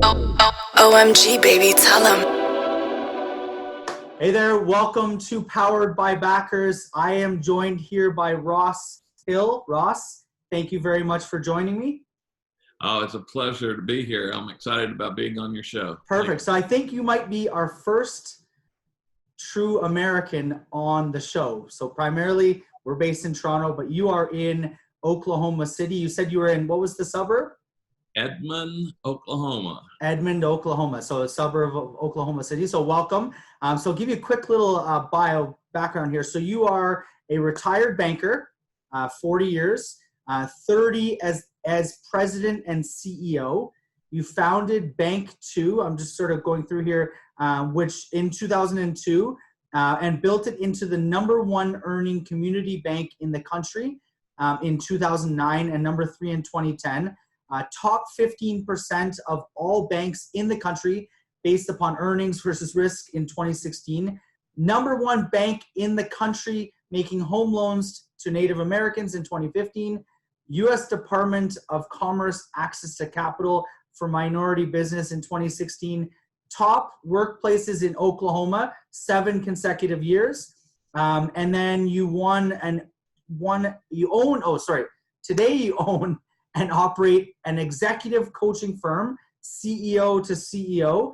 OMG, baby, tell them. Hey there, welcome to Powered by Backers. I am joined here by Ross Hill. Ross, thank you very much for joining me. Oh, it's a pleasure to be here. I'm excited about being on your show. Perfect. So I think you might be our first true American on the show. So primarily, we're based in Toronto, but you are in Oklahoma City. You said you were in, what was the suburb? Edmond, Oklahoma. Edmond, Oklahoma. So a suburb of Oklahoma City. So welcome. So I'll give you a quick little bio background here. So you are a retired banker, 40 years, 30 as president and CEO. You founded Bank 2. I'm just sort of going through here, which in 2002, and built it into the #1 earning community bank in the country in 2009 and #3 in 2010. Top 15% of all banks in the country based upon earnings versus risk in 2016. #1 bank in the country making home loans to Native Americans in 2015. U.S. Department of Commerce access to capital for minority business in 2016. Top workplaces in Oklahoma, 7 consecutive years. And then today you own and operate an executive coaching firm, CEO to CEO,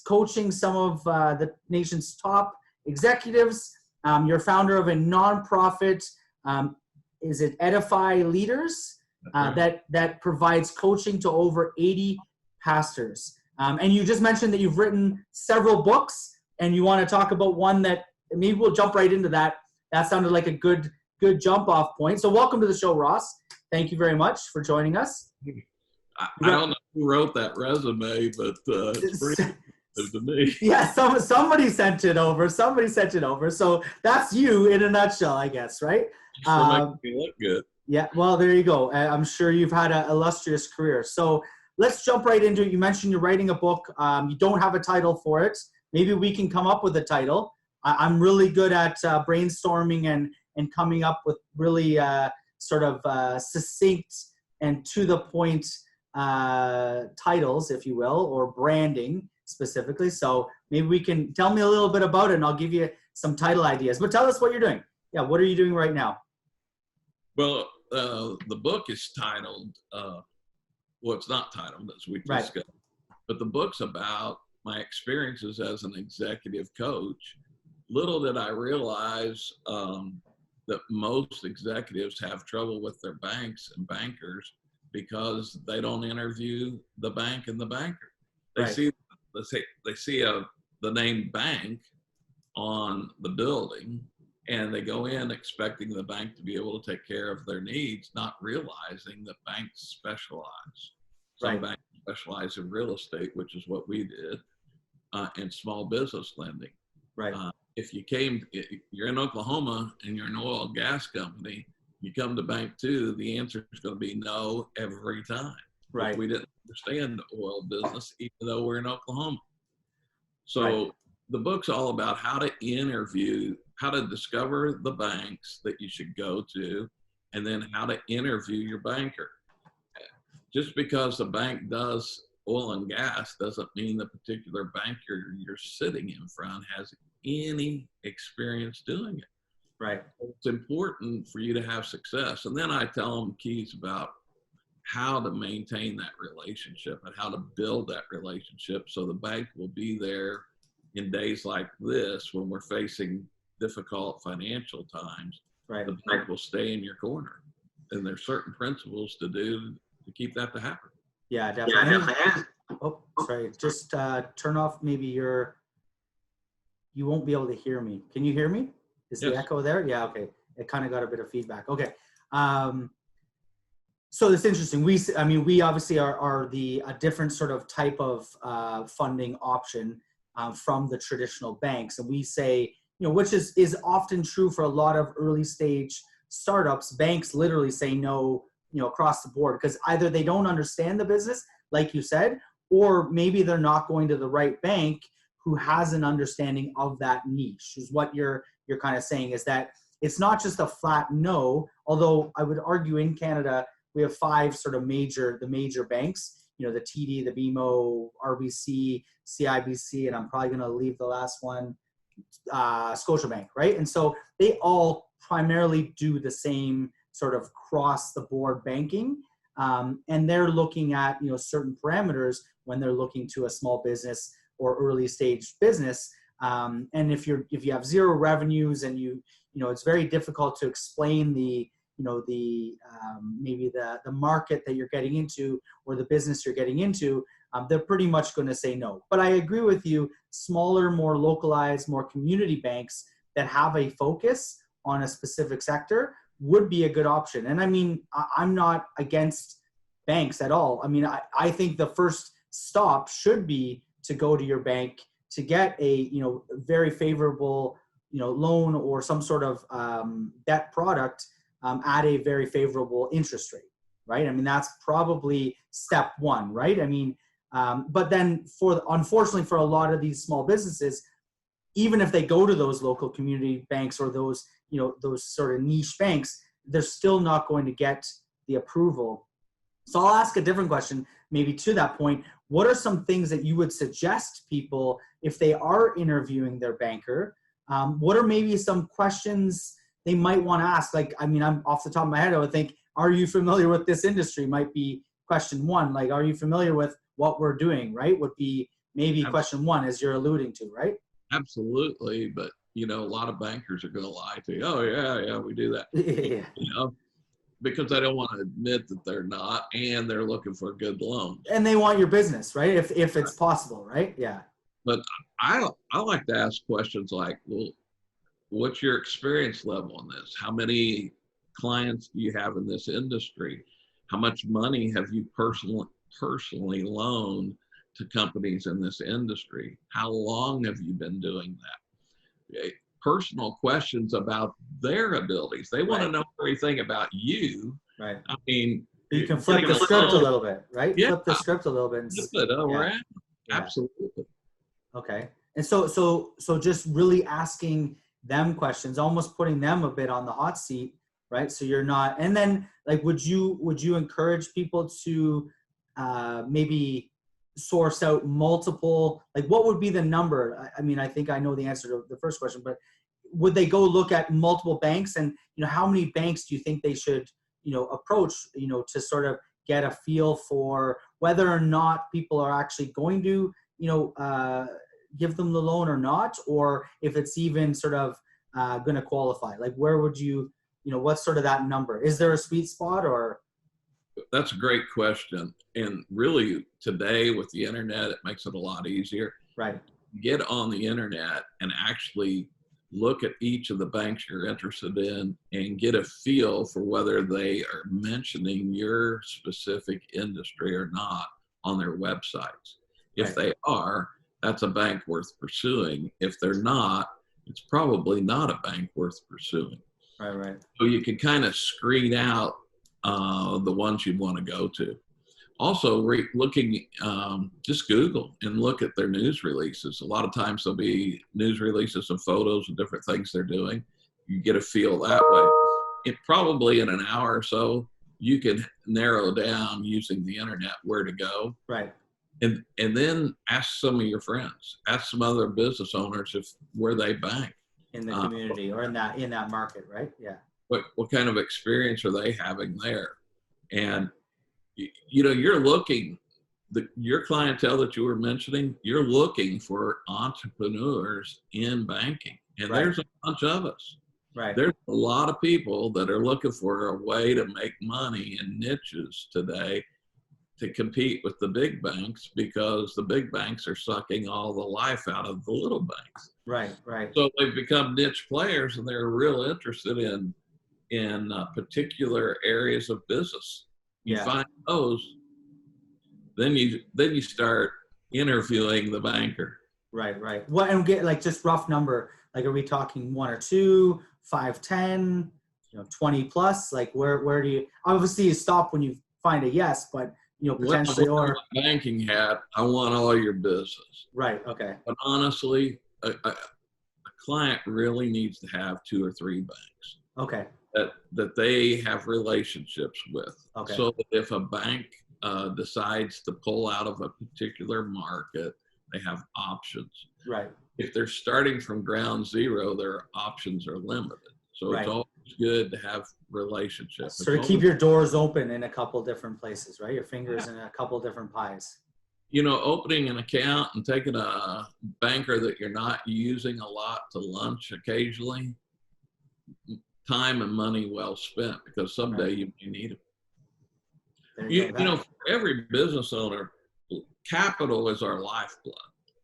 coaching some of the nation's top executives. You're founder of a nonprofit, is it Edify Leaders, that provides coaching to over 80 pastors. And you just mentioned that you've written several books, and you want to talk about one that maybe we'll jump right into that. That sounded like a good jump off point. So welcome to the show, Ross. Thank you very much for joining us. I don't know who wrote that resume, but it's pretty good to me. Yeah, somebody sent it over. So that's you in a nutshell, I guess, right? Making me look good. Yeah, well, there you go. I'm sure you've had an illustrious career. So let's jump right into it. You mentioned you're writing a book. You don't have a title for it. Maybe we can come up with a title. I'm really good at brainstorming and coming up with really succinct and to the point titles, if you will, or branding specifically. So maybe we can tell me a little bit about it, and I'll give you some title ideas. But tell us what you're doing. Yeah, what are you doing right now? Well, the book is titled, well, it's not titled, as we discussed, right. But the book's about my experiences as an executive coach. Little did I realize that most executives have trouble with their banks and bankers because they don't interview the bank and the banker. They see the name bank on the building, and they go in expecting the bank to be able to take care of their needs, not realizing that banks specialize. Some banks specialize in real estate, which is what we did, and small business lending. Right. If you're in Oklahoma and you're an oil and gas company, you come to Bank 2, the answer is going to be no every time. Right. We didn't understand the oil business, even though we're in Oklahoma. So the book's all about how to discover the banks that you should go to, and then how to interview your banker. Just because the bank does oil and gas doesn't mean the particular banker you're sitting in front has any experience doing it. Right. It's important for you to have success. And then I tell them keys about how to maintain that relationship and how to build that relationship so the bank will be there in days like this when we're facing difficult financial times. Right. The bank will stay in your corner. And there's certain principles to do to keep that to happen. Yeah, definitely. Oh, sorry. Just turn off maybe you won't be able to hear me. Can you hear me? Is the echo there? Yeah, okay. It kind of got a bit of feedback. Okay. So it's interesting. We obviously are a different sort of type of funding option from the traditional banks. And we say, which is often true for a lot of early stage startups, banks literally say no, across the board, because either they don't understand the business, like you said, or maybe they're not going to the right bank who has an understanding of that niche. Is what you're kind of saying, is that it's not just a flat no, although I would argue in Canada we have 5 sort of major banks. the TD, the BMO, RBC, CIBC, and I'm probably going to leave the last one, Scotiabank, right? And so they all primarily do the same sort of cross the board banking. And they're looking at, certain parameters when they're looking to a small business or early stage business. And if you have zero revenues and it's very difficult to explain maybe the market that you're getting into or the business you're getting into, they're pretty much going to say no. But I agree with you, smaller, more localized, more community banks that have a focus on a specific sector would be a good option. And I mean, I'm not against banks at all. I mean, I think the first stop should be to go to your bank to get a, very favorable, loan or some sort of debt product at a very favorable interest rate, right? I mean, that's probably step one, right? I mean, but then unfortunately for a lot of these small businesses, even if they go to those local community banks or those, those sort of niche banks, they're still not going to get the approval. So I'll ask a different question, maybe to that point. What are some things that you would suggest people if they are interviewing their banker? What are maybe some questions they might want to ask? Like, I mean, I'm off the top of my head, I would think, are you familiar with this industry? Might be question one. Like, are you familiar with what we're doing, right? Would be maybe question one, as you're alluding to, right? Absolutely. But, a lot of bankers are going to lie to you. Oh, yeah, we do that. Yeah. Because they don't want to admit that they're not, and they're looking for a good loan. And they want your business, right? If it's possible, right? Yeah. But I like to ask questions like, well, what's your experience level on this? How many clients do you have in this industry? How much money have you personally loaned to companies in this industry? How long have you been doing that? Personal questions about their abilities. They want to know everything about you. Right. I mean, you can flip the script a little bit, right? Yeah. Flip the script a little bit. Yeah. Absolutely. Okay. And so just really asking them questions, almost putting them a bit on the hot seat, right? So you're not, and then like, would you encourage people to maybe source out multiple, like what would be the number? I mean, I think I know the answer to the first question, but would they go look at multiple banks, and, how many banks do you think they should, approach, to sort of get a feel for whether or not people are actually going to, give them the loan or not, or if it's even sort of going to qualify? Like, where would you, what's sort of that number? Is there a sweet spot, or? That's a great question. And really today with the internet, it makes it a lot easier. Right. Get on the internet and actually look at each of the banks you're interested in and get a feel for whether they are mentioning your specific industry or not on their websites. If they are, that's a bank worth pursuing. If they're not, it's probably not a bank worth pursuing. Right. So you can kind of screen out the ones you'd want to go to. Also, looking, just Google and look at their news releases. A lot of times there'll be news releases and photos of different things they're doing. You get a feel that way. It probably in an hour or so, you can narrow down using the internet where to go. Right. And then ask some of your friends, ask some other business owners where they bank in the community or in that market, right? Yeah. What kind of experience are they having there? And you're looking, your clientele that you were mentioning, you're looking for entrepreneurs in banking, and there's a bunch of us. Right. There's a lot of people that are looking for a way to make money in niches today to compete with the big banks, because the big banks are sucking all the life out of the little banks. Right. So they've become niche players, and they're real interested in particular areas of business. You find those, then you start interviewing the banker. Right. What, and get like just rough number, like, are we talking 1 or 2, 5, 10, 20 plus? Like, where do you, obviously you stop when you find a yes, but potentially, or banking hat, I want all your business. Right. Okay. But honestly, a client really needs to have 2 or 3 banks. Okay. That they have relationships with. Okay. So that if a bank decides to pull out of a particular market, they have options. Right. If they're starting from ground zero, their options are limited. So Right. it's always good to have relationships. Sort of keep your doors open in a couple different places, right? Your fingers in a couple different pies. Opening an account and taking a banker that you're not using a lot to lunch occasionally, time and money well spent, because someday you may need them. For every business owner, capital is our lifeblood.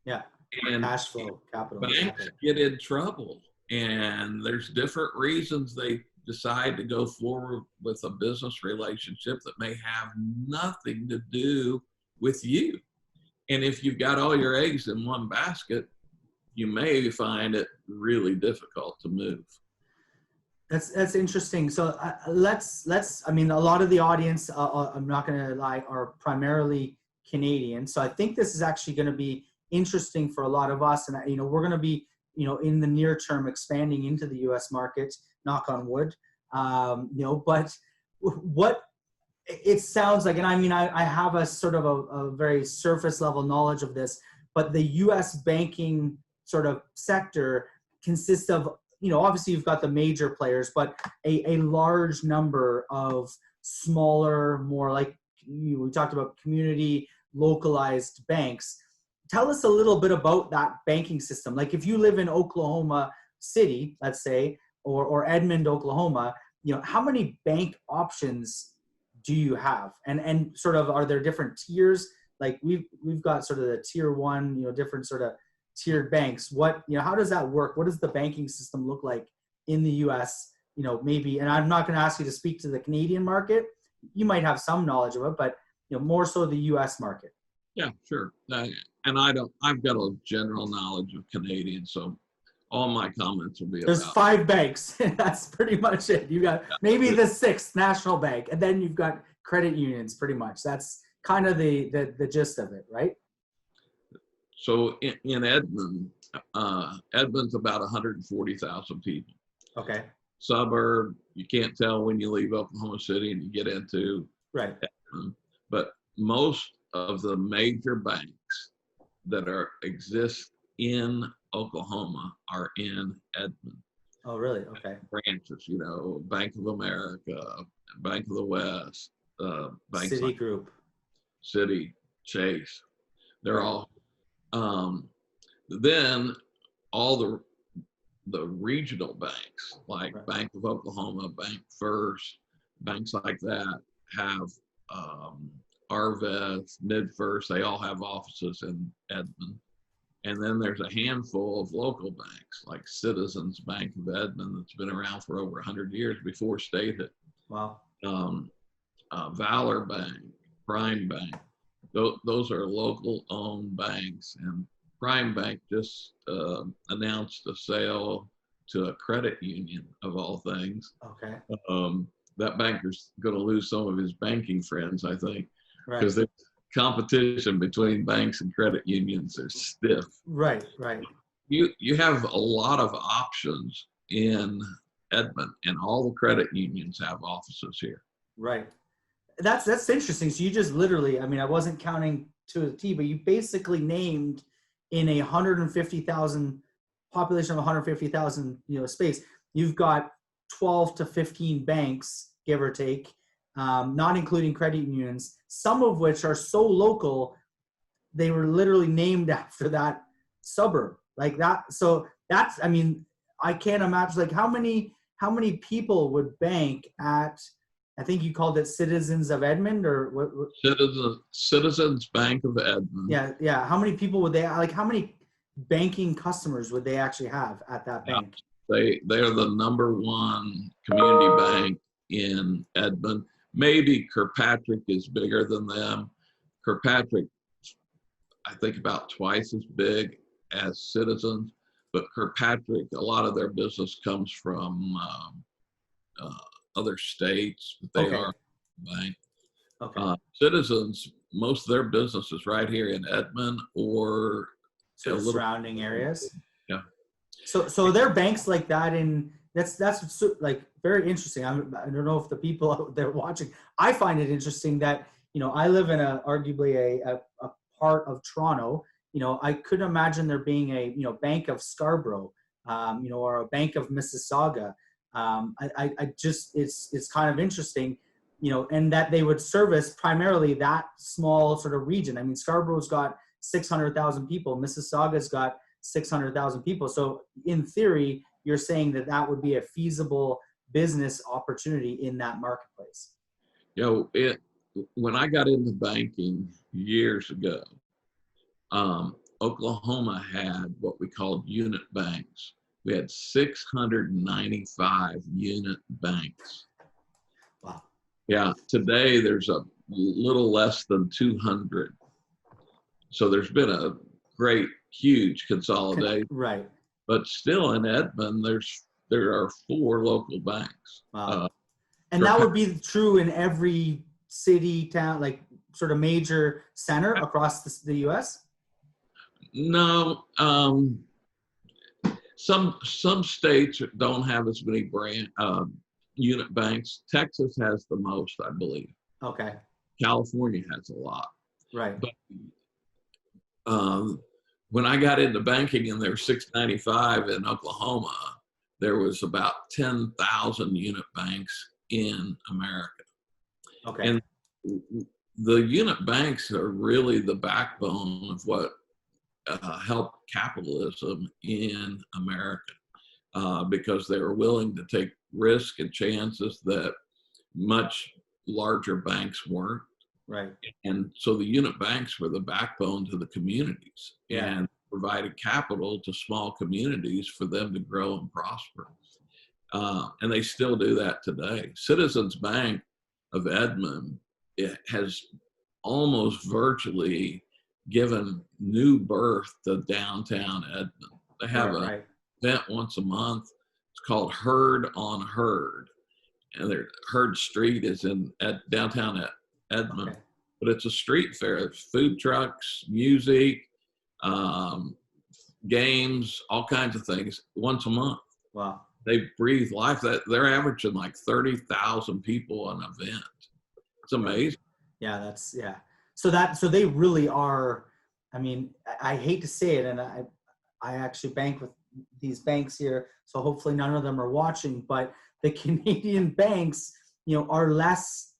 Yeah. And cash flow, capital. Banks get in trouble, and there's different reasons they decide to go forward with a business relationship that may have nothing to do with you. And if you've got all your eggs in one basket, you may find it really difficult to move. That's interesting. So let's. I mean, a lot of the audience, I'm not going to lie, are primarily Canadian. So I think this is actually going to be interesting for a lot of us. And we're going to be, in the near term, expanding into the U.S. market. Knock on wood. But what it sounds like, and I mean, I have a sort of a very surface level knowledge of this, but the U.S. banking sort of sector consists of, obviously you've got the major players, but a large number of smaller, more like we talked about community localized banks. Tell us a little bit about that banking system. Like if you live in Oklahoma City, let's say, or Edmond, Oklahoma, how many bank options do you have? And sort of, are there different tiers? Like we've got sort of the tier one, different sort of tiered banks. How does that work? What does the banking system look like in the US? Maybe, and I'm not going to ask you to speak to the Canadian market. You might have some knowledge of it, but more so the US market. Yeah, sure. And I've got a general knowledge of Canadian, so all my comments will be There's about 5 banks. That's pretty much it. You got maybe the 6th national bank, and then you've got credit unions pretty much. That's kind of the gist of it, right? So in Edmond, Edmond's about 140,000 people. Okay. Suburb, you can't tell when you leave Oklahoma City and you get into right. Edmond. But most of the major banks that exist in Oklahoma are in Edmond. Oh, really? Okay. Branches, Bank of America, Bank of the West, banks Citigroup, Citi, Chase. They're all. Then all the regional banks, like Bank of Oklahoma, Bank First, banks like that have Arvest, MidFirst. They all have offices in Edmond. And then there's a handful of local banks like Citizens Bank of Edmond that's been around for over 100 years before statehood. Wow. Valor Bank, Prime Bank. Those are local owned banks. And Prime Bank just announced a sale to a credit union of all things. Okay. That banker's going to lose some of his banking friends, I think, because right. the competition between banks and credit unions are stiff. Right. You have a lot of options in Edmond, and all the credit unions have offices here. Right. That's interesting. So you just literally, I mean, I wasn't counting to a T, but you basically named in a 150,000 population of 150,000, space, you've got 12 to 15 banks, give or take, not including credit unions, some of which are so local, they were literally named after that suburb like that. So that's, I mean, I can't imagine, like how many people would bank at, I think you called it Citizens of Edmond, or what? Citizens Bank of Edmond. Yeah. How many people would they, like how many banking customers would they actually have at that bank? They're the #1 community bank in Edmond. Maybe Kirkpatrick is bigger than them. Kirkpatrick, I think about twice as big as Citizens, but Kirkpatrick, a lot of their business comes from other states, but they are a bank. Okay. Citizens, most of their business is right here in Edmond or surrounding areas. Yeah. So there are banks like that in, that's like very interesting. I don't know if the people out there watching, I find it interesting that I live in arguably a part of Toronto. I couldn't imagine there being a, Bank of Scarborough, or a Bank of Mississauga. I just, it's kind of interesting, and that they would service primarily that small sort of region. I mean, Scarborough's got 600,000 people. Mississauga's got 600,000 people. So in theory, you're saying that that would be a feasible business opportunity in that marketplace. When I got into banking years ago, Oklahoma had what we called unit banks. We had 695 unit banks. Wow. Yeah, today there's a little less than 200. So there's been a great, huge consolidation. Right. But still in Edmond, there are 4 local banks. Wow. And that would be true in every city, town, like sort of major center across the U.S.? No, some states don't have as many unit banks. Texas has the most, I believe. Okay. California has a lot. Right. But when I got into banking and there were 695 in Oklahoma, there was about 10,000 unit banks in America. Okay. And the unit banks are really the backbone of what helped capitalism in America, because they were willing to take risk and chances that much larger banks weren't. Right. And so the unit banks were the backbone to the communities, Yeah. and provided capital to small communities for them to grow and prosper. And they still do that today. Citizens Bank of Edmond, it has almost virtually given new birth to downtown Edmond. They have an event once a month. It's called Herd on Herd. And their Herd Street is at downtown Edmond. Okay. But it's a street fair. It's food trucks, music, games, all kinds of things once a month. Wow. They breathe life. They're averaging like 30,000 people an event. It's amazing. Yeah, So they really are, I mean, I hate to say it, and I actually bank with these banks here, so hopefully none of them are watching, but the Canadian banks, are less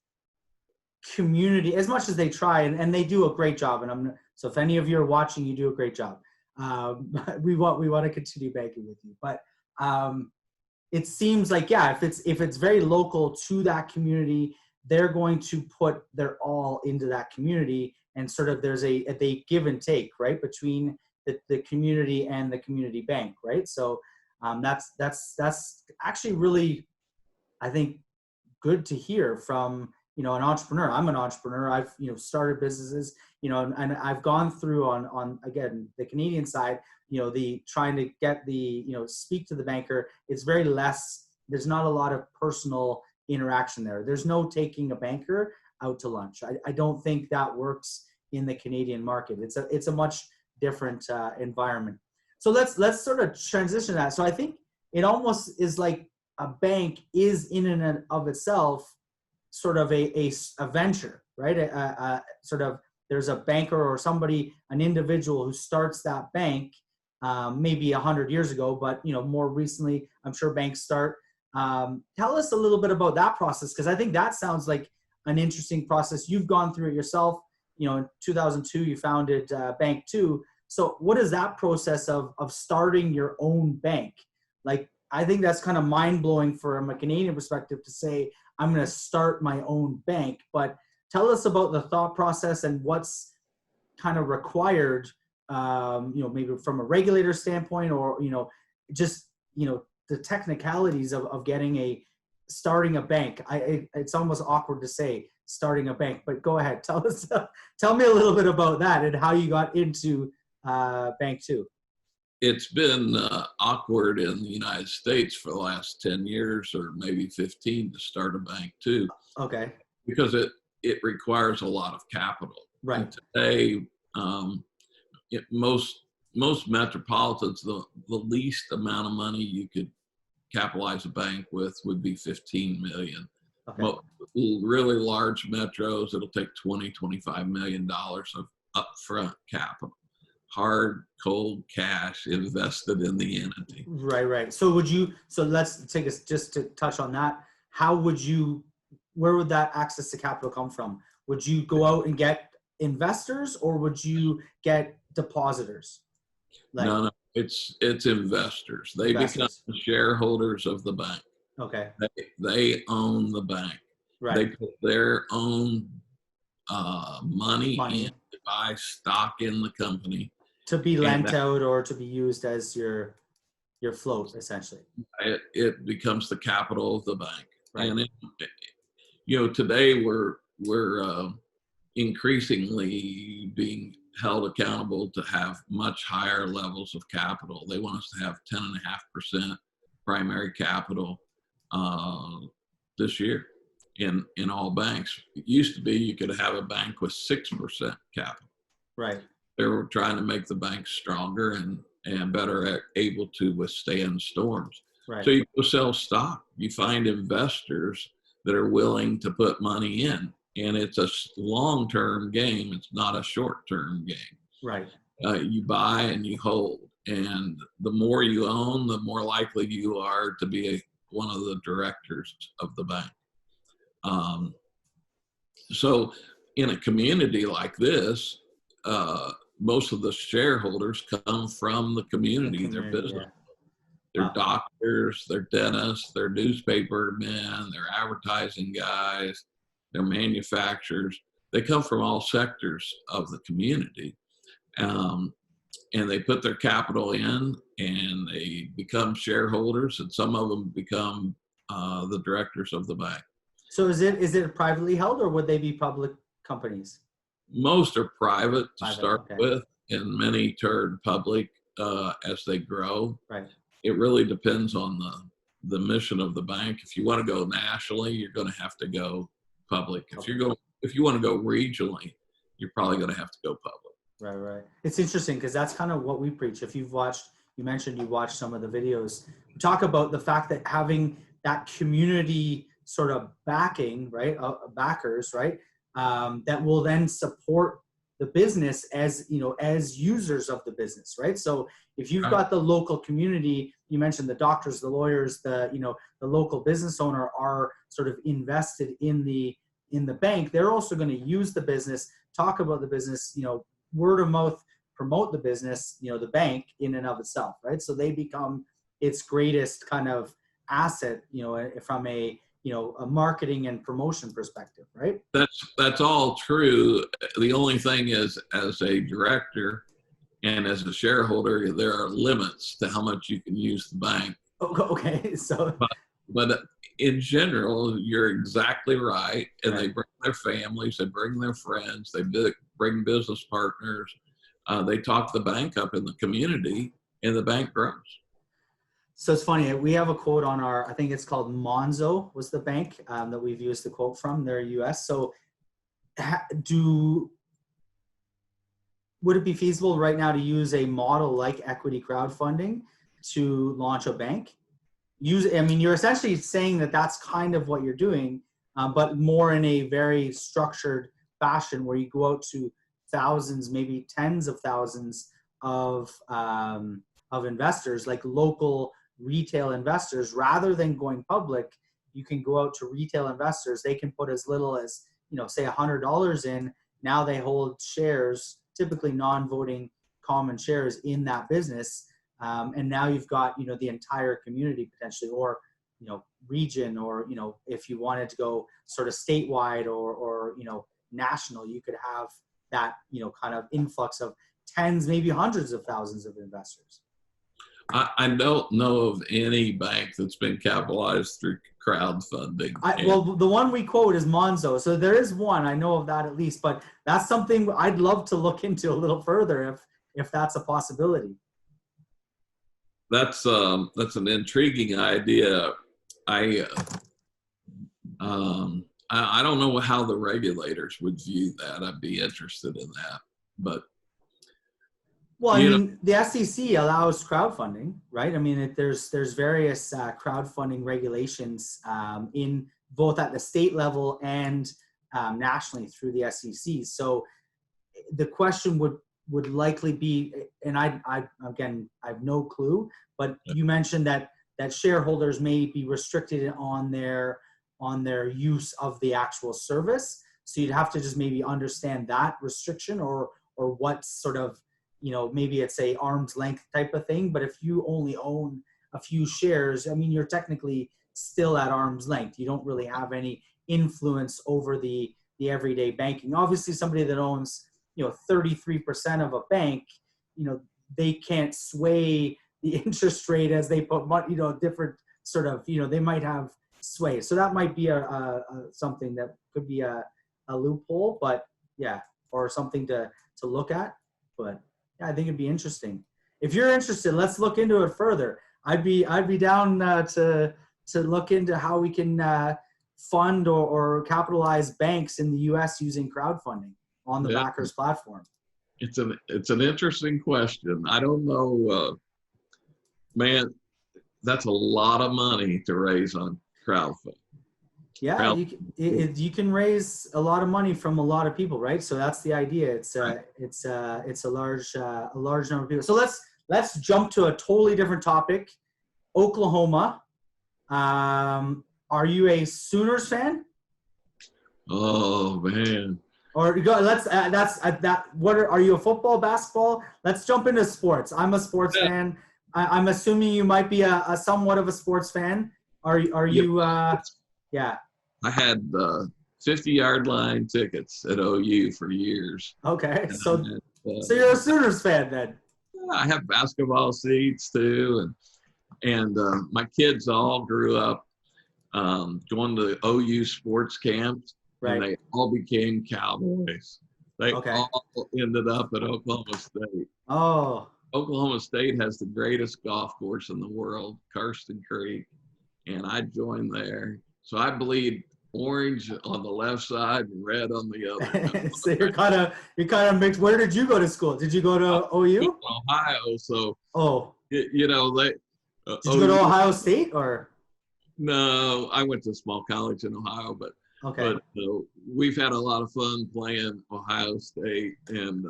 community, as much as they try, and they do a great job. And so if any of you are watching, you do a great job. We want to continue banking with you, but it seems like, yeah, if it's very local to that community, they're going to put their all into that community, and sort of there's they give and take, right, between the community and the community bank, right? So that's actually really, I think, good to hear from an entrepreneur. I'm an entrepreneur. I've started businesses, and I've gone through on again the Canadian side, the trying to get the speak to the banker. It's very less. There's not a lot of personal interaction there. There's no taking a banker out to lunch. I don't think that works in the Canadian market. It's a much different environment. So let's sort of transition that. So I think it almost is like a bank is in and of itself sort of a venture, right? Sort of there's a banker or somebody, an individual who starts that bank maybe 100 years ago, but more recently, I'm sure banks start. Tell us a little bit about that process, because I think that sounds like an interesting process. You've gone through it yourself. In 2002, you founded Bank 2. So what is that process of starting your own bank? Like, I think that's kind of mind-blowing from a Canadian perspective to say, I'm going to start my own bank. But tell us about the thought process and what's kind of required, maybe from a regulator standpoint, or, just, the technicalities of starting a bank. It's almost awkward to say starting a bank, but go ahead. Tell me a little bit about that and how you got into Bank 2. It's been awkward in the United States for the last 10 years or maybe 15 to start a bank too. Okay. Because it requires a lot of capital. Right. And today, most metropolitans, the least amount of money you could capitalize a bank with would be $15 million. Okay. Really large metros, it'll take $20-25 million of upfront capital, hard, cold cash invested in the entity. Right. So let's take us just to touch on that. Where would that access to capital come from? Would you go out and get investors, or would you get depositors? No, it's investors. They become shareholders of the bank. Okay. They own the bank. Right. They put their own money in to buy stock in the company. To be lent out or to be used as your float, essentially. It becomes the capital of the bank. Right. And today we're increasingly being held accountable to have much higher levels of capital. They want us to have 10.5% primary capital this year in all banks. It used to be you could have a bank with 6% capital. Right. They were trying to make the banks stronger and better able to withstand storms. Right. So you go sell stock. You find investors that are willing to put money in, and it's a long-term game. It's not a short-term game. Right. You buy and you hold, and the more you own, the more likely you are to be one of the directors of the bank. So in a community like this, most of the shareholders come from the community, their business. They're doctors, they're dentists, they're newspaper men, they're advertising guys, they're manufacturers. They come from all sectors of the community. And they put their capital in and they become shareholders, and some of them become the directors of the bank. So is it privately held, or would they be public companies? Most are private to start with, and many turn public as they grow. Right. It really depends on the mission of the bank. If you want to go nationally, you're going to have to go public. If you want to go regionally, you're probably going to have to go public. Right. It's interesting because that's kind of what we preach. If you mentioned you watched some of the videos. We talk about the fact that having that community sort of backing, right, backers, right, that will then support the business as users of the business, right? So if you've got the local community, you mentioned the doctors, the lawyers, the local business owner are sort of invested in the bank. They're also going to use the business, talk about the business, word of mouth, promote the business, the bank in and of itself, right? So they become its greatest kind of asset, from a marketing and promotion perspective, right? That's all true. The only thing is, as a director and as a shareholder, there are limits to how much you can use the bank. Okay, so. But in general, you're exactly right. And they bring their families, they bring their friends, they bring business partners. They talk the bank up in the community, and the bank grows. So it's funny, we have a quote on I think it's called Monzo was the bank that we've used the quote from. They're US. So would it be feasible right now to use a model like equity crowdfunding to launch a bank? You're essentially saying that that's kind of what you're doing, but more in a very structured fashion where you go out to thousands, maybe tens of thousands of investors, like local retail investors. Rather than going public, you can go out to retail investors. They can put as little as, say $100 in. Now they hold shares, typically non-voting common shares in that business. And now you've got, the entire community potentially, or, region, or, if you wanted to go sort of statewide or national, you could have that, kind of influx of tens, maybe hundreds of thousands of investors. I don't know of any bank that's been capitalized through crowdfunding. Well, the one we quote is Monzo. So there is one, I know of that at least, but that's something I'd love to look into a little further if that's a possibility. That's an intriguing idea. I don't know how the regulators would view that. I'd be interested in that, but. Well, the SEC allows crowdfunding, right? There's various crowdfunding regulations in both at the state level and nationally through the SEC. So the question would likely be, and I again, I have no clue, but you mentioned that shareholders may be restricted on their use of the actual service. So you'd have to just maybe understand that restriction, or what sort of, maybe it's a arm's length type of thing. But if you only own a few shares, I mean, you're technically still at arm's length. You don't really have any influence over the everyday banking. Obviously, somebody that owns 33% of a bank, they can't sway the interest rate as they put money, different sort of, they might have sway. So that might be a something that could be a loophole, but yeah, or something to look at. But yeah, I think it'd be interesting. If you're interested, let's look into it further. I'd be down to look into how we can fund or capitalize banks in the U.S. using crowdfunding on the Backers platform. It's an interesting question. I don't know, man. That's a lot of money to raise on crowdfunding. Yeah, you can raise a lot of money from a lot of people, right? So that's the idea. It's a large number of people. So let's jump to a totally different topic. Oklahoma. Are you a Sooners fan? Oh man. Or go. What are you, a football, basketball? Let's jump into sports. I'm a sports fan. I'm assuming you might be a somewhat of a sports fan. Are you? Yeah. I had 50-yard line tickets at OU for years. Okay, so you're a Sooners fan then. I have basketball seats too, and my kids all grew up going to OU sports camps, right. And they all became Cowboys. They all ended up at Oklahoma State. Oh. Oklahoma State has the greatest golf course in the world, Karsten Creek, and I joined there. So I bleed orange on the left side and red on the other. So you're kind of mixed. Where did you go to school? Did you go to OU? Ohio. So Did you you go to Ohio State or? No, I went to a small college in Ohio, but we've had a lot of fun playing Ohio State, and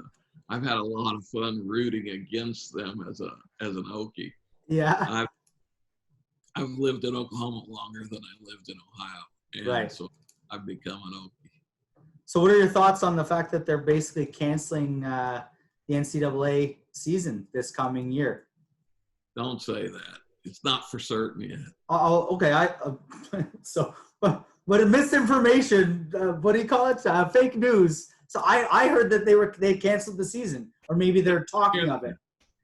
I've had a lot of fun rooting against them as an Okie. Yeah. I've lived in Oklahoma longer than I lived in Ohio, and so I've become an Okie. So what are your thoughts on the fact that they're basically canceling the NCAA season this coming year? Don't say that. It's not for certain yet. Oh, okay. But misinformation, what do you call it? Fake news. So I heard that they canceled the season, or maybe they're talking of it.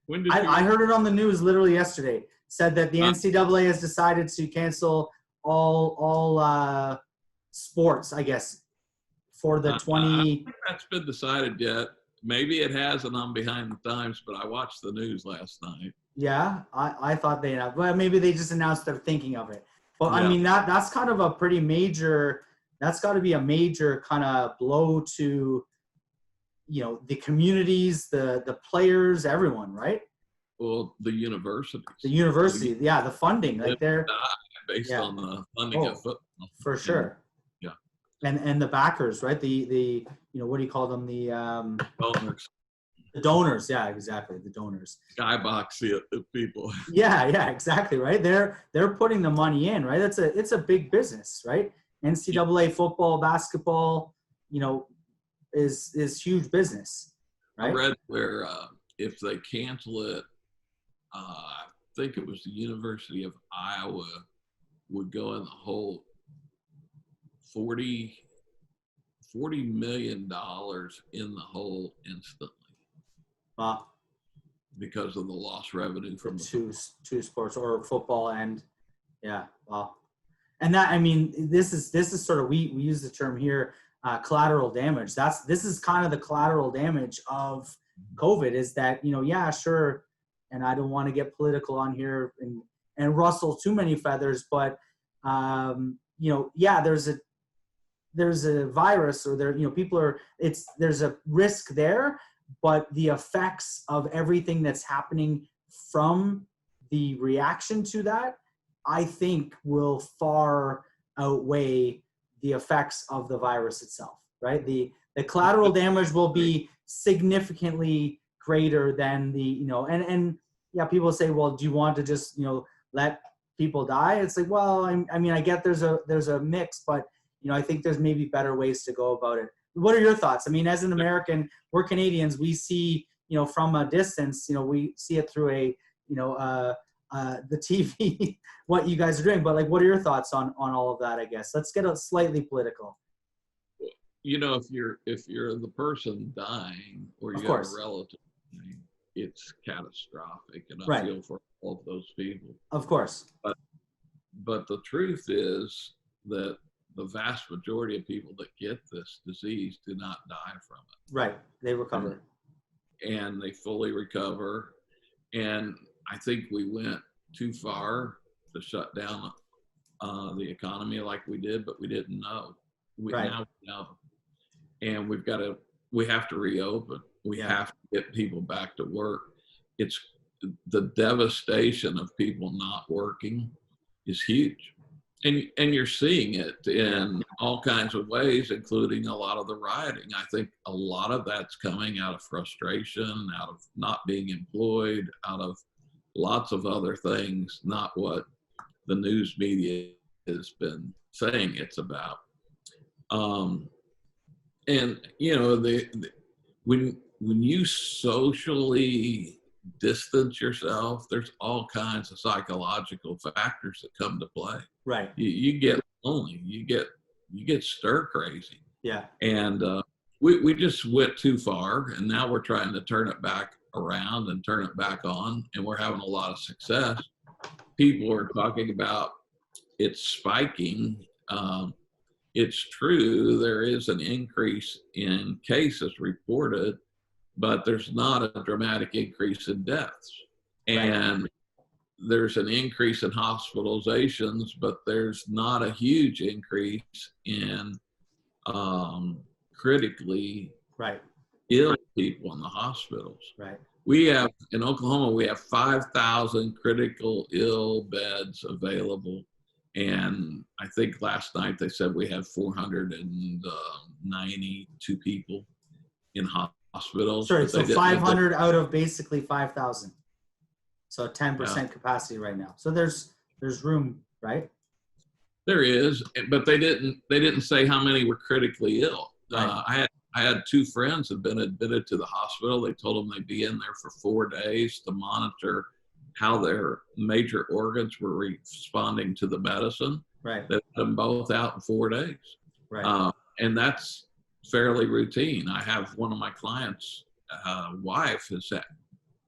When did I heard it on the news literally yesterday. Said that the NCAA has decided to cancel all sports, I guess, for the 20. I don't think that's been decided yet. Maybe it has, and I'm behind the times. But I watched the news last night. Yeah, I thought they had. Well, maybe they just announced they're thinking of it. But I mean that's kind of a pretty major. That's got to be a major kind of blow to, the communities, the players, everyone, right? Well, the universities. The university, the funding, like they're based on the funding of football. For sure. Yeah. And the backers, right? The what do you call them? The donors. The donors, yeah, exactly. The donors. Skybox people. Yeah, exactly, right? They're putting the money in, right? It's a big business, right? NCAA football, basketball, is huge business, right? I read where if they cancel it, I think it was the University of Iowa would go in the hole $40 million in the hole instantly. Wow. Because of the lost revenue from two sports, or football and wow. And that, I mean, this is sort of, we use the term here, collateral damage. This is kind of the collateral damage of COVID, is that, sure. And I don't want to get political on here and rustle too many feathers, but there's a virus, or there's a risk there, but the effects of everything that's happening from the reaction to that, I think, will far outweigh the effects of the virus itself, right? The collateral damage will be significantly greater than the, and yeah, people say, well, do you want to just, let people die? It's like, well, I mean, I get there's a mix, but, I think there's maybe better ways to go about it. What are your thoughts? I mean, as an American, we're Canadians, we see, from a distance, we see it through the TV, what you guys are doing, but like, what are your thoughts on all of that? I guess let's get a slightly political. If you're the person dying or you have a relative dying, it's catastrophic, and I feel for all of those people. Of course. But the truth is that the vast majority of people that get this disease do not die from it. Right. They recover. And they fully recover. And I think we went too far to shut down the economy like we did, but we didn't know. Now we know. And we have to reopen. We have to get people back to work. It's the devastation of people not working is huge. And you're seeing it in all kinds of ways, including a lot of the rioting. I think a lot of that's coming out of frustration, out of not being employed, out of lots of other things, not what the news media has been saying it's about. And when you socially distance yourself, there's all kinds of psychological factors that come to play. Right. You get lonely. You get stir crazy. Yeah. And we just went too far, and now we're trying to turn it back around and turn it back on, and we're having a lot of success. People are talking about it's spiking. It's true, there is an increase in cases reported, but there's not a dramatic increase in deaths. And there's an increase in hospitalizations, but there's not a huge increase in critically ill people in the hospitals. Right. We have, in Oklahoma, we have 5,000 critical ill beds available. And I think last night they said we have 492 people in hospitals. Sorry, so 500 out of basically 5,000. So 10% capacity right now. So there's room, right? There is, but they didn't say how many were critically ill. I had two friends that had been admitted to the hospital. They told them they'd be in there for 4 days to monitor how their major organs were responding to the medicine. Right. They put them both out in 4 days. Right. And that's fairly routine. I have one of my clients' wife has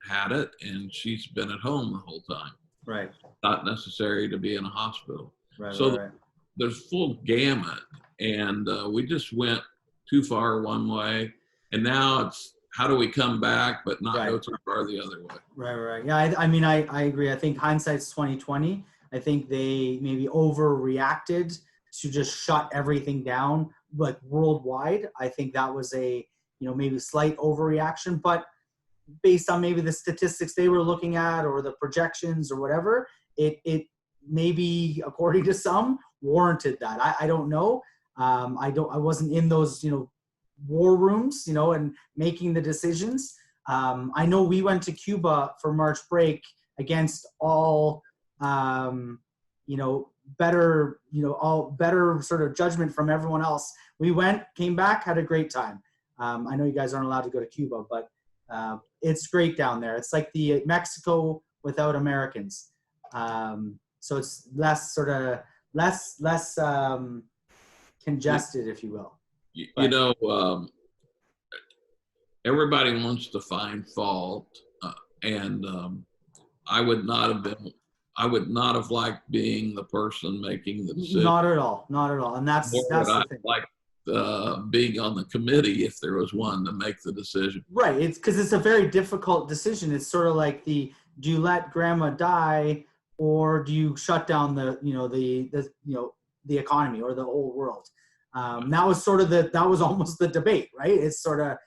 had it, and she's been at home the whole time. Right. Not necessary to be in a hospital. Right. So there's full gamut, and we just went too far one way, and now it's how do we come back but not go too far the other way. Right. Yeah, I mean, I agree. I think hindsight's 20/20. I think they maybe overreacted to just shut everything down, like worldwide. I think that was a, maybe slight overreaction, but based on maybe the statistics they were looking at or the projections or whatever, it maybe, according to some, warranted that. I don't know. I wasn't in those, war rooms, and making the decisions. I know we went to Cuba for March break against all, better sort of judgment from everyone else. We went, came back, had a great time. I know you guys aren't allowed to go to Cuba, but it's great down there. It's like the Mexico without Americans. So it's less congested, if you will. Everybody wants to find fault, and I would not have liked being the person making the decision. Not at all. And that's the thing. Like being on the committee if there was one to make the decision. Right. It's because it's a very difficult decision. It's sort of like do you let grandma die, or do you shut down the economy or the whole world? That was almost the debate, right? It's sort of,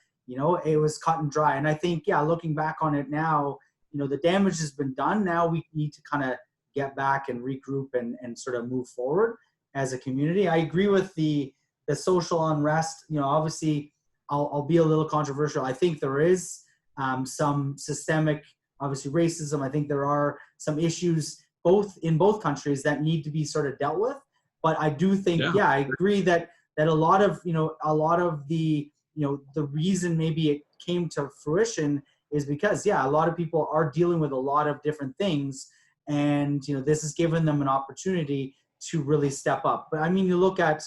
it was cut and dry. And I think, looking back on it now, the damage has been done. Now we need to kind of get back and regroup and sort of move forward. as a community. I agree with the social unrest. Obviously, I'll be a little controversial. I think there is some systemic, obviously, racism. I think there are some issues in both countries that need to be sort of dealt with. But I do think, I agree that a lot of the the reason maybe it came to fruition is because a lot of people are dealing with a lot of different things, and this has given them an opportunity to really step up. But I mean, you look at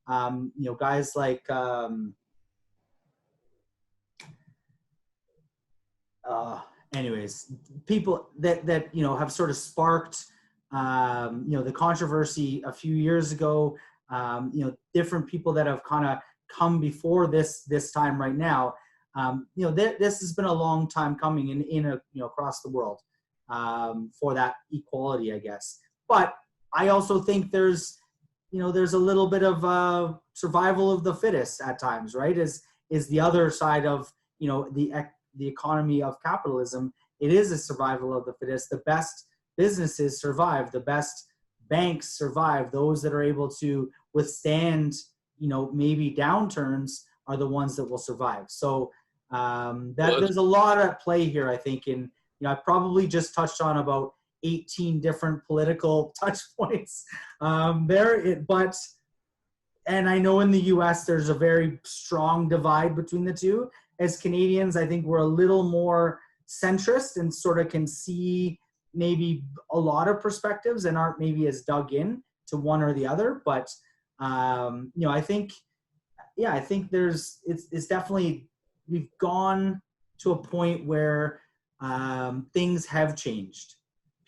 guys like anyways, people that have sort of sparked the controversy a few years ago. Different people that have kind of come before this time right now. This has been a long time coming in across the world for that equality, I guess. But I also think there's a little bit of survival of the fittest at times, right? Is the other side of the economy of capitalism. It is a survival of the fittest. The best businesses survive. The best banks survive. Those that are able to withstand maybe downturns are the ones that will survive. So there's a lot at play here, I think. And I probably just touched on about 18 different political touch points but I know in the US there's a very strong divide between the two. As Canadians, I think we're a little more centrist and sort of can see maybe a lot of perspectives and aren't maybe as dug in to one or the other. But I think it's definitely, we've gone to a point where things have changed.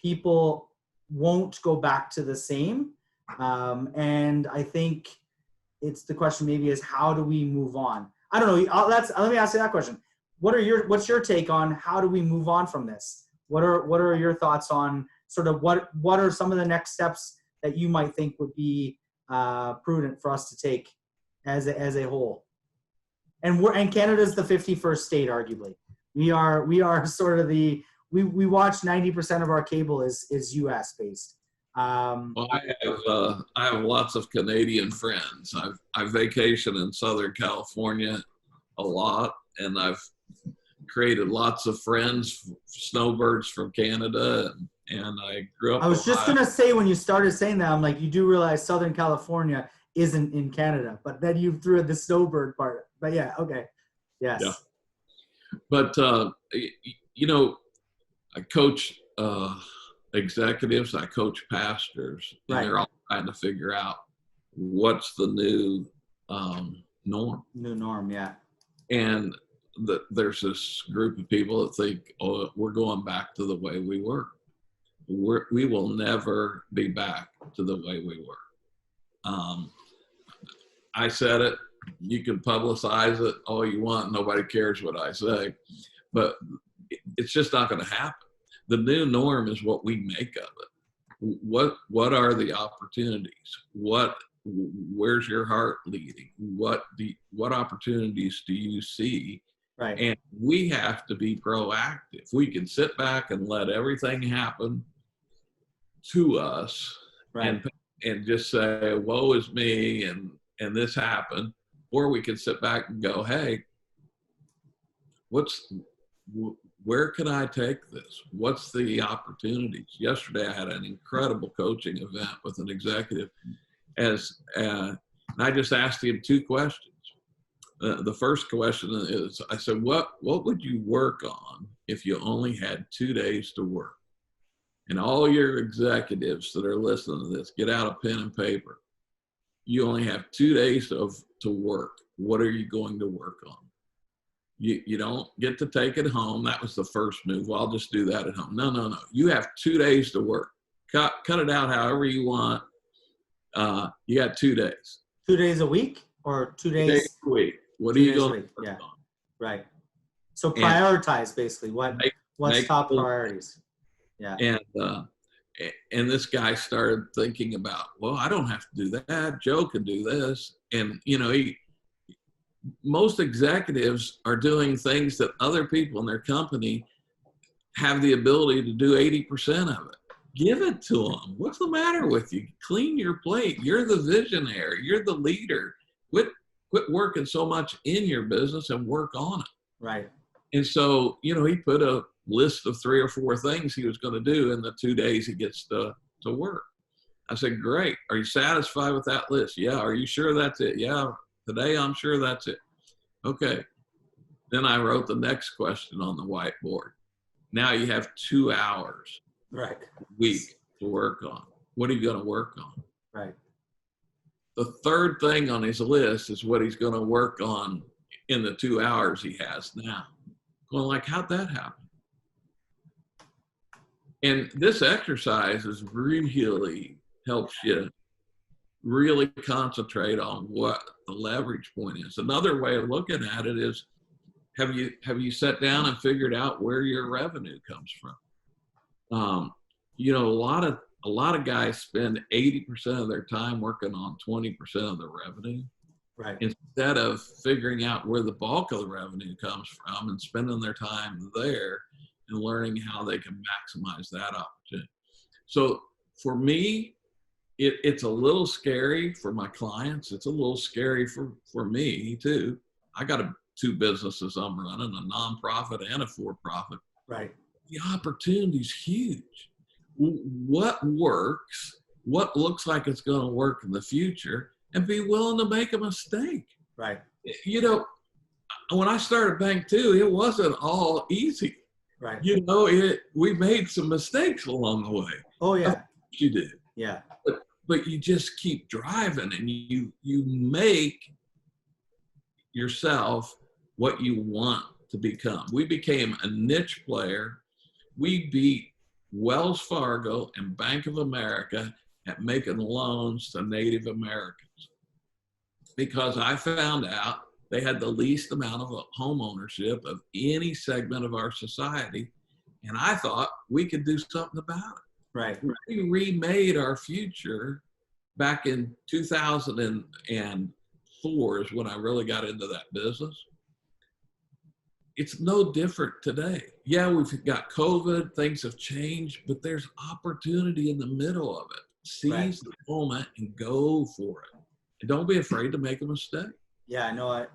People won't go back to the same. And I think it's the question maybe is, how do we move on? I don't know. Let me ask you that question. What's your take on how do we move on from this? What are your thoughts on sort of what are some of the next steps that you might think would be prudent for us to take as a whole? And Canada's the 51st state, arguably. We are sort of we watch 90% of our cable is US based. Well, I have lots of Canadian friends. I vacation in Southern California a lot, and I've created lots of friends, snowbirds from Canada, and I grew up. I was just gonna say, when you started saying that, I'm like, you do realize Southern California isn't in Canada, but then you threw in the snowbird part. But yeah, okay, yes. Yeah. But I coach executives, I coach pastors, and they're all trying to figure out what's the new norm. New norm, yeah. And there's this group of people that think, oh, we're going back to the way we were. We will never be back to the way we were. I said it. You can publicize it all you want. Nobody cares what I say. But it's just not going to happen. The new norm is what we make of it. What are the opportunities? Where's your heart leading? What opportunities do you see? Right. And we have to be proactive. We can sit back and let everything happen to us, right, and just say, woe is me, and this happened. Or we can sit back and go, hey, where can I take this? What's the opportunities? Yesterday, I had an incredible coaching event with an executive, and I just asked him two questions. The first question is, I said, what would you work on if you only had 2 days to work? And all your executives that are listening to this, get out a pen and paper. You only have 2 days to work. What are you going to work on? You don't get to take it home. That was the first move. Well, I'll just do that at home. No. You have 2 days to work. Cut it out however you want. You got 2 days. 2 days a week or 2 days? 2 days a week. What are you going to work on? Right. So prioritize, basically. What's top priorities? Yeah. And this guy started thinking about, well, I don't have to do that. Joe can do this. And, most executives are doing things that other people in their company have the ability to do 80% of it. give it to them. What's the matter with you? Clean your plate. You're the visionary. You're the leader. Quit working so much in your business and work on it. Right. And so, he put a list of 3 or 4 things he was going to do in the 2 days he gets to work. I said, great. Are you satisfied with that list? Yeah. Are you sure that's it? Yeah. Today, I'm sure that's it. Okay. Then I wrote the next question on the whiteboard. Now you have 2 hours a week to work on. What are you going to work on? Right. The third thing on his list is what he's going to work on in the 2 hours he has now. Going like, how'd that happen? And this exercise is really helps you really concentrate on what the leverage point is. Another way of looking at it is, have you sat down and figured out where your revenue comes from? A lot of guys spend 80% of their time working on 20% of the revenue, right? Instead of figuring out where the bulk of the revenue comes from and spending their time there and learning how they can maximize that opportunity. So for me, it's a little scary for my clients. It's a little scary for me too. I got 2 businesses I'm running, a nonprofit and a for-profit. Right. The opportunity's huge. What works, what looks like it's going to work in the future, and be willing to make a mistake. Right. When I started Bank 2, it wasn't all easy. Right. We made some mistakes along the way. Oh yeah. You did. Yeah. But you just keep driving, and you make yourself what you want to become. We became a niche player. We beat Wells Fargo and Bank of America at making loans to Native Americans, because I found out they had the least amount of home ownership of any segment of our society, and I thought we could do something about it. Right. We remade our future back in 2004 is when I really got into that business. It's no different today. Yeah, we've got COVID, things have changed, but there's opportunity in the middle of it. Seize the moment and go for it. And don't be afraid to make a mistake. Yeah, no,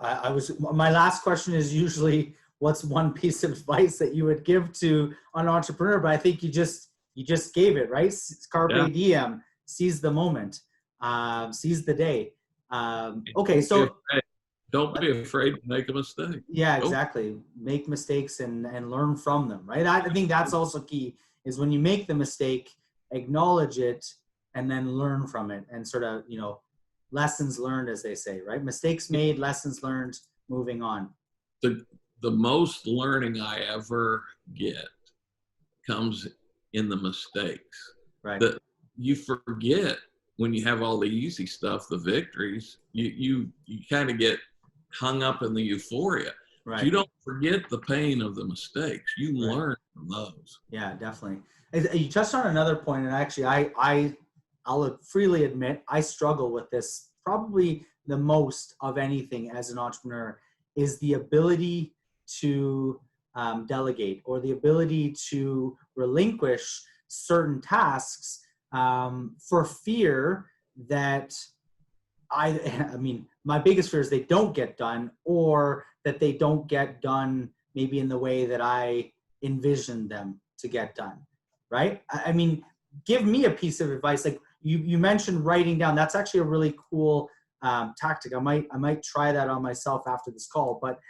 my last question is usually, what's one piece of advice that you would give to an entrepreneur? But I think you just gave it, right? Carpe diem, seize the moment, seize the day. Okay, so don't be afraid to make a mistake. Yeah, exactly. Make mistakes and learn from them, right? I think that's also key, is when you make the mistake, acknowledge it and then learn from it, and sort of, lessons learned, as they say, right? Mistakes made, lessons learned, moving on. The most learning I ever get comes in the mistakes. Right. That you forget when you have all the easy stuff, the victories, you kind of get hung up in the euphoria. Right. You don't forget the pain of the mistakes. You learn from those. Yeah, definitely. You touched on another point, and actually I'll freely admit I struggle with this probably the most of anything as an entrepreneur, is the ability to delegate, or the ability to relinquish certain tasks for fear that I mean, my biggest fear is they don't get done, or that they don't get done maybe in the way that I envisioned them to get done, right? I mean, give me a piece of advice. Like you mentioned writing down. That's actually a really cool tactic. I might try that on myself after this call. But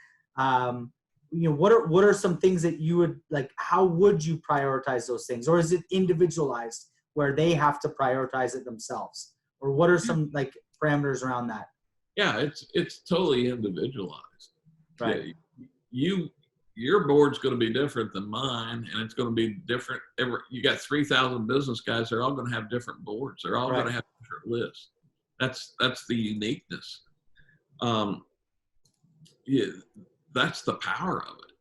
what are some things that you would like? How would you prioritize those things, or is it individualized where they have to prioritize it themselves? Or what are some like parameters around that? Yeah, it's totally individualized. Right. Yeah, your board's going to be different than mine, and it's going to be different. You got 3,000 business guys. They're all going to have different boards. They're all going to have different lists. That's the uniqueness. Yeah, that's the power of it.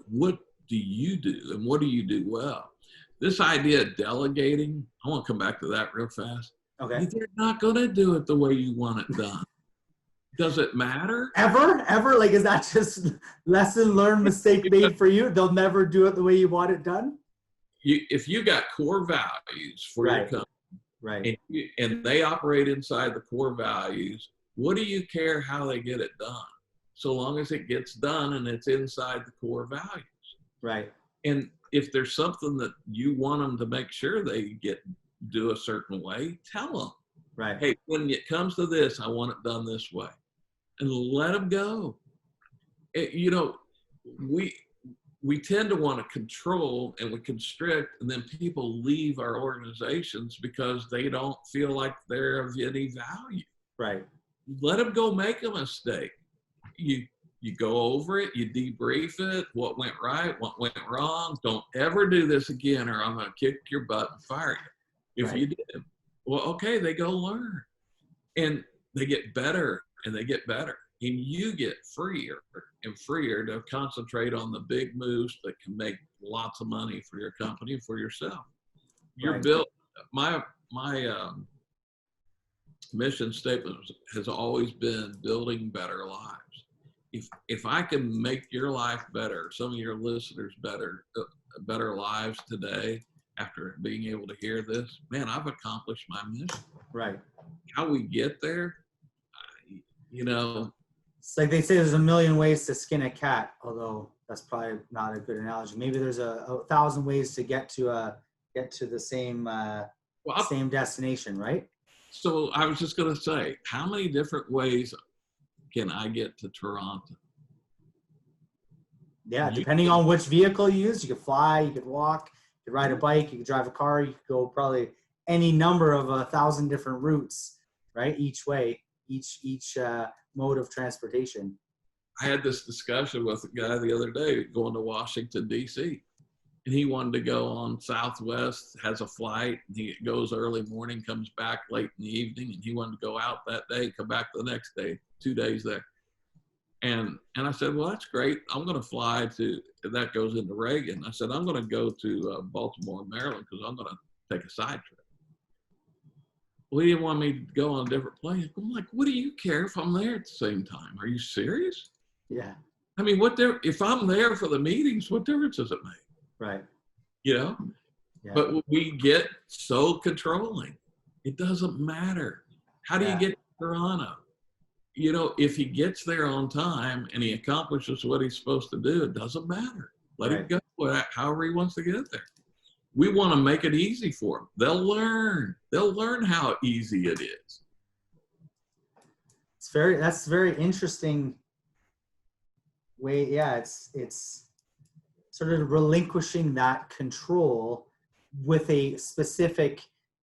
What do you do, and what do you do well? This idea of delegating, I want to come back to that real fast. Okay. They're not going to do it the way you want it done. Does it matter? Ever? Like, is that just lesson learned, mistake made for you? They'll never do it the way you want it done? if you got core values for your company, right, and they operate inside the core values, what do you care how they get it done? So long as it gets done and it's inside the core values. right, And if there's something that you want them to make sure they do a certain way, tell them. right, Hey, when it comes to this, I want it done this way, and let them go. You know, we tend to want to control and we constrict, and then people leave our organizations because they don't feel like they're of any value. right, Let them go make a mistake. You go over it, you debrief it, what went right, what went wrong. Don't ever do this again or I'm going to kick your butt and fire you. If right. you did, well, okay, they go learn. And they get better and they get better. And you get freer and freer to concentrate on the big moves that can make lots of money for your company, for yourself. You're built. My mission statement has always been building better lives. If I can make your life better, some of your listeners better lives today after being able to hear this, man, I've accomplished my mission. Right. How we get there, you know. It's like they say there's a million ways to skin a cat, although that's probably not a good analogy. Maybe there's a 1,000 ways to get to the same same destination, right? So I was just going to say, how many different ways can I get to Toronto? Yeah, depending on which vehicle you use, you could fly, you could walk, you could ride a bike, you could drive a car, you could go probably any number of 1,000 different routes, right? Each way, each mode of transportation. I had this discussion with a guy the other day going to Washington, D.C. And he wanted to go on Southwest, has a flight, and he goes early morning, comes back late in the evening, and he wanted to go out that day, come back the next day, 2 days there. And I said, well, that's great. I'm going to fly to, that goes into Reagan. I said, I'm going to go to Baltimore, Maryland, because I'm going to take a side trip. Well, he didn't want me to go on a different plane. I'm like, what do you care if I'm there at the same time? Are you serious? Yeah. I mean, if I'm there for the meetings, what difference does it make? Right. You know? Yeah. But we get so controlling. It doesn't matter. How do you get to Toronto? You know, if he gets there on time and he accomplishes what he's supposed to do, it doesn't matter. Let him go however he wants to get there. We want to make it easy for them. They'll learn. They'll learn how easy it is. That's very interesting way. Yeah, it's sort of relinquishing that control with a specific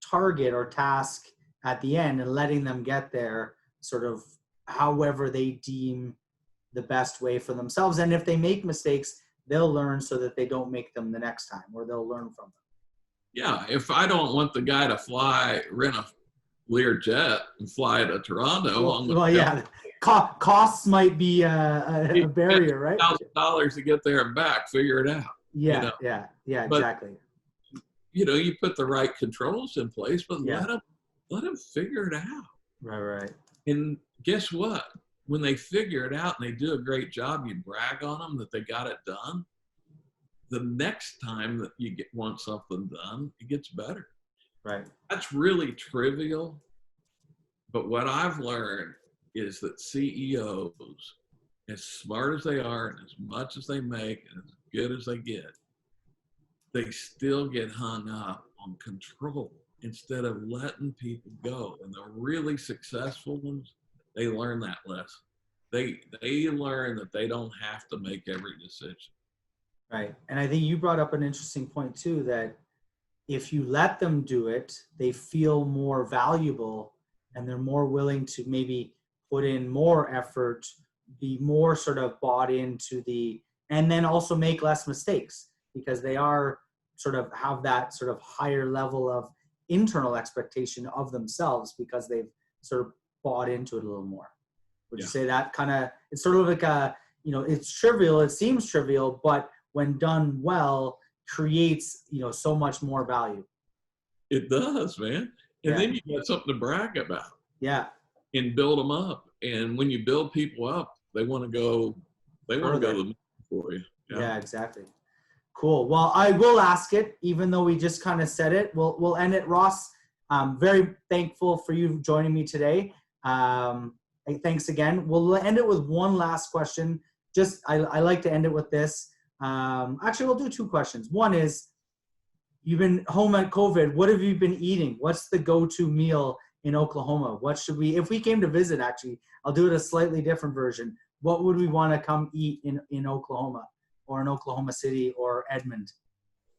target or task at the end and letting them get there sort of however they deem the best way for themselves. And if they make mistakes, they'll learn so that they don't make them the next time, or they'll learn from them. Yeah, if I don't want the guy to rent a Lear jet and fly to Toronto, costs might be a barrier, right? $1,000 to get there and back. Figure it out. Yeah, But, exactly. You know, you put the right controls in place, but let them figure it out. Right. And guess what? When they figure it out and they do a great job, you brag on them that they got it done. The next time that you want something done, it gets better. Right. That's really trivial. But what I've learned is that CEOs, as smart as they are and as much as they make and as good as they get, they still get hung up on control instead of letting people go. And the really successful ones, they learn that lesson. They learn that they don't have to make every decision. Right. And I think you brought up an interesting point too, that if you let them do it, they feel more valuable and they're more willing to maybe put in more effort, be more sort of bought into and then also make less mistakes because they are sort of have that sort of higher level of internal expectation of themselves because they've sort of bought into it a little more. Would you say that kind of, it's sort of like it's trivial, it seems trivial, but when done well, creates, so much more value. It does, man. And then you got something to brag about. Yeah. And build them up. And when you build people up, they want to go to the moon for you. Yeah, exactly. Cool. Well, I will ask it, even though we just kind of said it. We'll end it. Ross, I'm very thankful for you joining me today. Thanks again. We'll end it with one last question. I like to end it with this. Actually, we'll do two questions. One is, you've been home at COVID. What have you been eating? What's the go-to meal in Oklahoma? What should we, if we came to visit, actually, I'll do it a slightly different version. What would we want to come eat in Oklahoma, or in Oklahoma City or Edmond?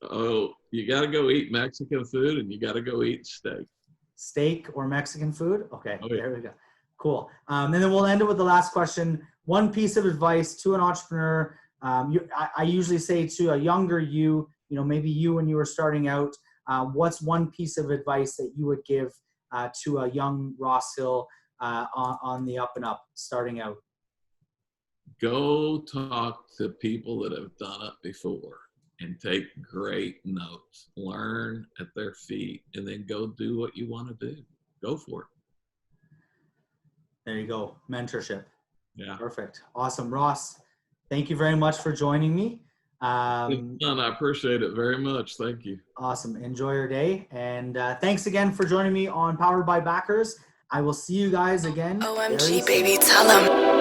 Oh, you got to go eat Mexican food, and you got to go eat steak. Steak or Mexican food? Okay, Oh, yeah. There we go. Cool. And then we'll end it with the last question. One piece of advice to an entrepreneur. I usually say to a younger you, maybe you when you were starting out, what's one piece of advice that you would give to a young Ross Hill on the up and up starting out? Go talk to people that have done it before and take great notes. Learn at their feet, and then go do what you want to do. Go for it. There you go. Mentorship. Yeah. Perfect. Awesome. Ross, thank you very much for joining me. It's fun. I appreciate it very much. Thank you. Awesome. Enjoy your day. And thanks again for joining me on Powered by Backers. I will see you guys again. OMG, baby, tell them.